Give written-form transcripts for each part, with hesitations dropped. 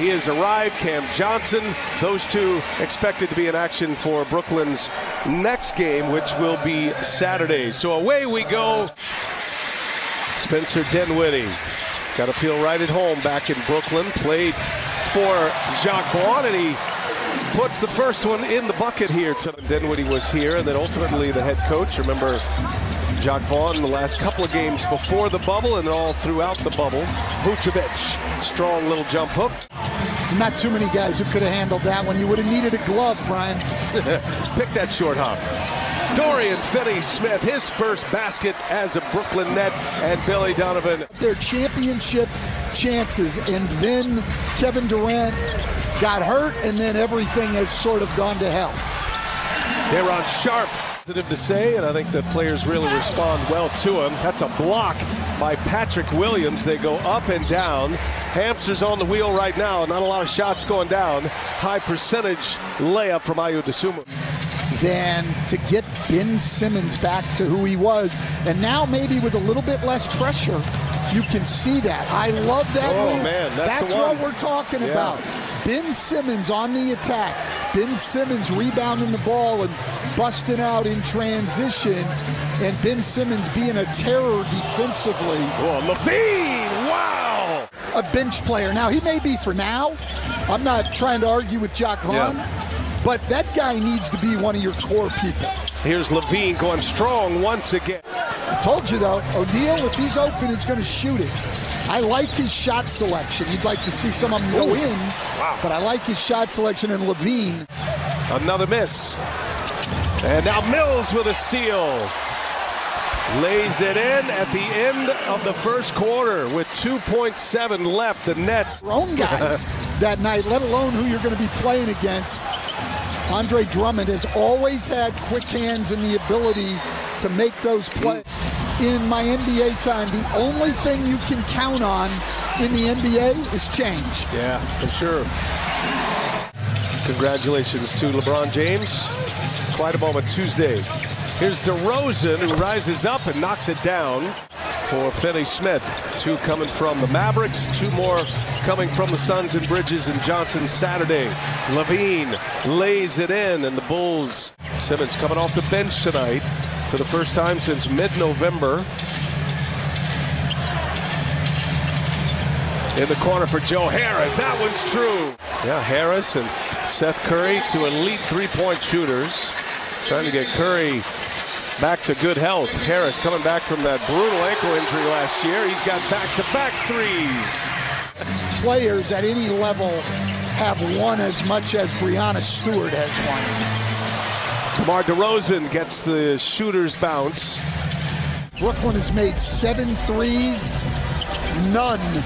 He has arrived. Cam Johnson. Those two expected to be in action for Brooklyn's next game, which will be Saturday. So away we go. Spencer Dinwiddie. Got to feel right at home back in Brooklyn. Played for Jacques Vaughn, and he puts the first one in the bucket here. Dinwiddie was here, and then ultimately the head coach. Remember Jacques Vaughn in the last couple of games before the bubble and all throughout the bubble. Vucevic, strong little jump hook. Not too many guys who could have handled that one. You would have needed a glove, Brian. Pick that short hop. Dorian Finney-Smith, his first basket as a Brooklyn Net, and Billy Donovan. Their championship chances, and then Kevin Durant got hurt, and then everything has sort of gone to hell. Daron Sharp, positive to say, and I think the players really respond well to him. That's a block by Patrick Williams. They go up and down. Hamsters on the wheel right now. Not a lot of shots going down. High percentage layup from Ayo Dosunmu. Then to get Ben Simmons back to who he was, and now maybe with a little bit less pressure, you can see that. I love that. Oh, move. Man, that's what we're talking about. Ben Simmons on the attack. Ben Simmons rebounding the ball and busting out in transition, and Ben Simmons being a terror defensively. Oh, LaVine! Wow! A bench player. Now, he may be for now. I'm not trying to argue with Jacques Vaughn. But that guy needs to be one of your core people. Here's LaVine going strong once again. I told you, though, O'Neal, if he's open, is going to shoot it. I like his shot selection. You'd like to see some of them go in, but I like his shot selection. And LaVine. Another miss. And now Mills with a steal. Lays it in at the end of the first quarter with 2.7 left. The Nets. Your own guys that night, let alone who you're going to be playing against. Andre Drummond has always had quick hands and the ability to make those plays. In my NBA time, the only thing you can count on in the NBA is change. Yeah, for sure. Congratulations to LeBron James. Quite a moment Tuesday. Here's DeRozan, who rises up and knocks it down for Finney-Smith. Two coming from the Mavericks, two more coming from the Suns and Bridges and Johnson Saturday. LaVine lays it in, and the Bulls. Simmons coming off the bench tonight for the first time since mid-November. In the corner for Joe Harris. That one's true. Yeah, Harris and Seth Curry, two elite three-point shooters. Trying to get Curry back to good health. Harris coming back from that brutal ankle injury last year. He's got back-to-back threes. Players at any level have won as much as Breanna Stewart has won. DeMar DeRozan gets the shooter's bounce. Brooklyn has made 7 threes, none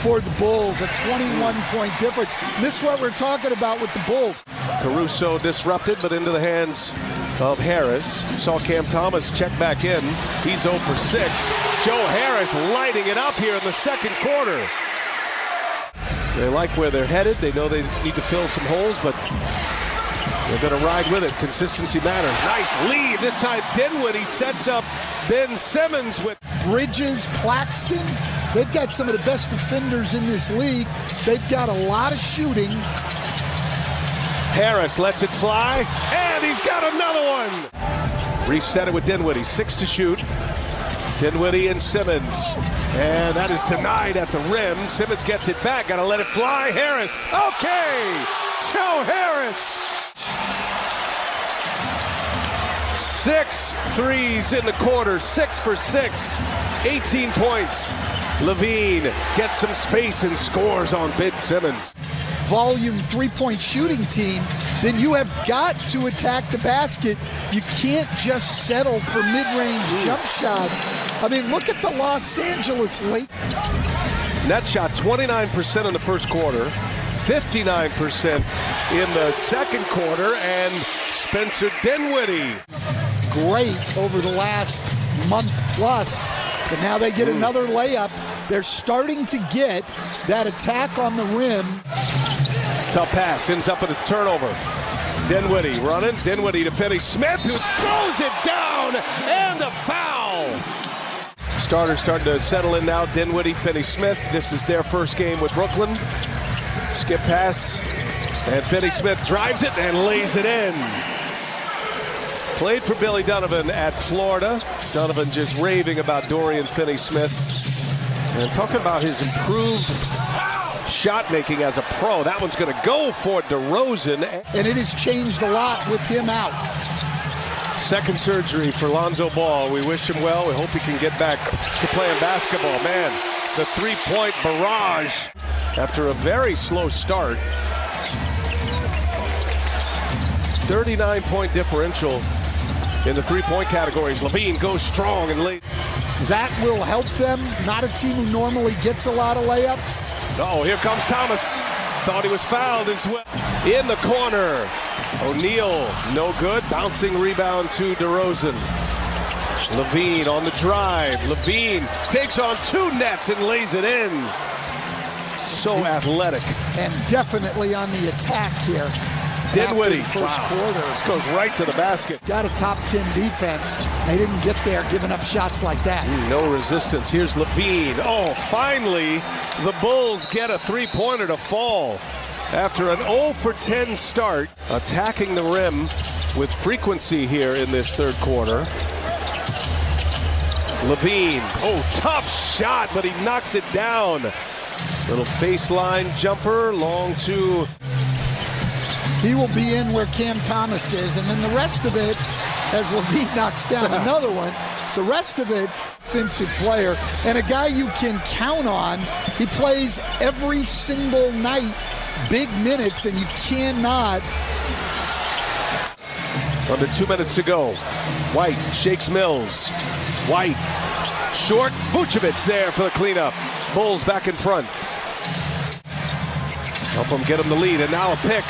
for the Bulls, a 21-point difference. This is what we're talking about with the Bulls. Caruso disrupted, but into the hands of Harris. Saw Cam Thomas check back in. He's 0 for 6. Joe Harris lighting it up here in the second quarter. They like where they're headed. They know they need to fill some holes, but they're going to ride with it. Consistency matters. Nice lead. This time Dinwiddie sets up Ben Simmons with Bridges, Claxton. They've got some of the best defenders in this league. They've got a lot of shooting. Harris lets it fly, and he's got another one. Reset it with Dinwiddie. 6 to shoot. Dinwiddie and Simmons. And that is denied at the rim. Simmons gets it back. Got to let it fly. Harris. Okay. Joe Harris. 6 threes in the quarter. 6 for 6. 18 points. LaVine gets some space and scores on Ben Simmons. Volume three-point shooting team, then you have got to attack the basket. You can't just settle for mid-range jump shots. I mean, look at the Los Angeles late. Net shot 29% in the first quarter, 59% in the second quarter, and Spencer Dinwiddie. Great over the last month plus, but now they get another layup. They're starting to get that attack on the rim. Tough pass, ends up at a turnover. Dinwiddie running, Dinwiddie to Finney-Smith, who throws it down, and a foul. Starters starting to settle in now. Dinwiddie, Finney-Smith. This is their first game with Brooklyn. Skip pass, and Finney-Smith drives it and lays it in. Played for Billy Donovan at Florida. Donovan just raving about Dorian Finney-Smith and talking about his improved shot making as a pro. That one's going to go for DeRozan. And it has changed a lot with him out. Second surgery for Lonzo Ball. We wish him well. We hope he can get back to playing basketball. Man, the three-point barrage after a very slow start. 39-point differential in the three-point categories. LaVine goes strong and late. That will help them. Not a team who normally gets a lot of layups. Oh, here comes Thomas. Thought he was fouled as well. In the corner. O'Neal, no good. Bouncing rebound to DeRozan. LaVine on the drive. LaVine takes on two nets and lays it in. So athletic. And definitely on the attack here. Dinwiddie. First quarter. This goes right to the basket. Got a top 10 defense. They didn't get there giving up shots like that. No resistance. Here's LaVine. Oh, finally, the Bulls get a three-pointer to fall. After an 0 for 10 start, attacking the rim with frequency here in this third quarter. LaVine, oh, tough shot, but he knocks it down. Little baseline jumper, long two. He will be in where Cam Thomas is, and then the rest of it, as LaVine knocks down another one, the rest of it, offensive player, and a guy you can count on. He plays every single night, big minutes, and you cannot. Under 2 minutes to go. White shakes Mills. White, short, Vucevic there for the cleanup. Bulls back in front. Help them get him the lead, and now a pick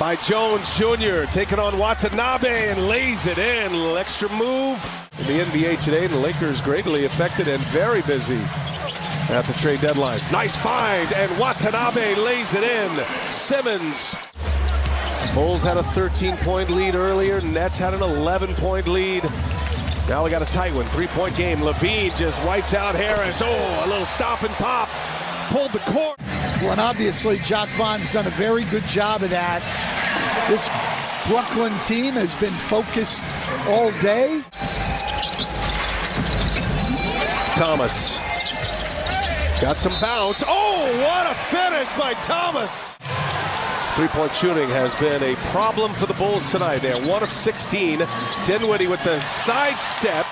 by Jones Jr. taking on Watanabe and lays it in. A little extra move in the NBA today. The Lakers greatly affected and very busy at the trade deadline. Nice find, and Watanabe lays it in. Simmons. Bulls had a 13-point lead earlier. Nets had an 11-point lead. Now we got a tight one. Three-point game. LaVine just wipes out Harris. Oh, a little stop and pop. Pulled the court. Well, and obviously, Jacques Vaughn's done a very good job of that. This Brooklyn team has been focused all day. Thomas. Got some bounce. Oh, what a finish by Thomas. Three-point shooting has been a problem for the Bulls tonight. They're 1 of 16. Dinwiddie with the sidestep.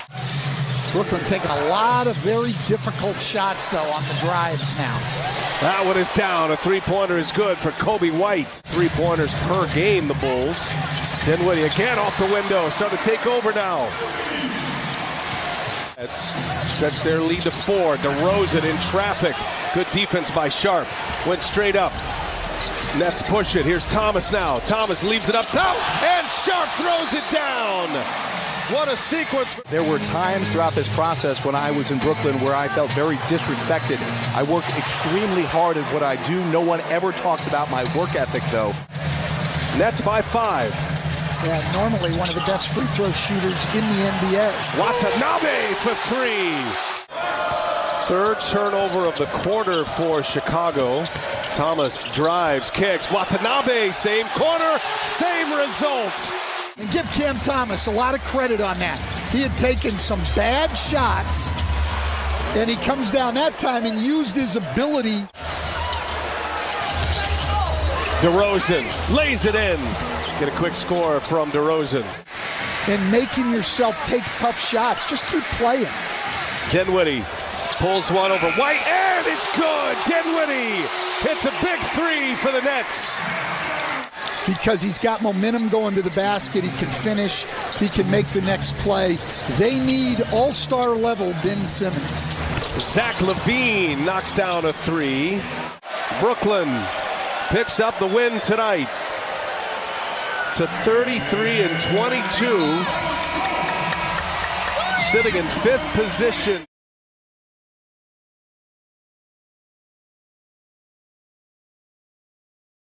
Brooklyn taking a lot of very difficult shots, though, on the drives now. That one is down. A three-pointer is good for Kobe White. Three-pointers per game, the Bulls. Dinwiddie again off the window. Starting to take over now. That's stretched their lead to 4. DeRozan in traffic. Good defense by Sharp. Went straight up. Nets push it. Here's Thomas now. Thomas leaves it up top, and Sharp throws it down. What a sequence. There were times throughout this process when I was in Brooklyn where I felt very disrespected. I work extremely hard at what I do. No one ever talks about my work ethic, though. Nets by 5. Yeah, normally one of the best free throw shooters in the NBA. Watanabe for 3. Third turnover of the quarter for Chicago. Thomas drives, kicks. Watanabe, same corner, same result. And give Cam Thomas a lot of credit on that. He had taken some bad shots, and he comes down that time and used his ability. DeRozan lays it in. Get a quick score from DeRozan. And making yourself take tough shots. Just keep playing. Dinwiddie pulls one over White, and it's good. Dinwiddie hits a big 3 for the Nets. Because he's got momentum going to the basket. He can finish. He can make the next play. They need all-star level Ben Simmons. Zach LaVine knocks down a 3. Brooklyn picks up the win tonight to 33-22. Sitting in 5th position.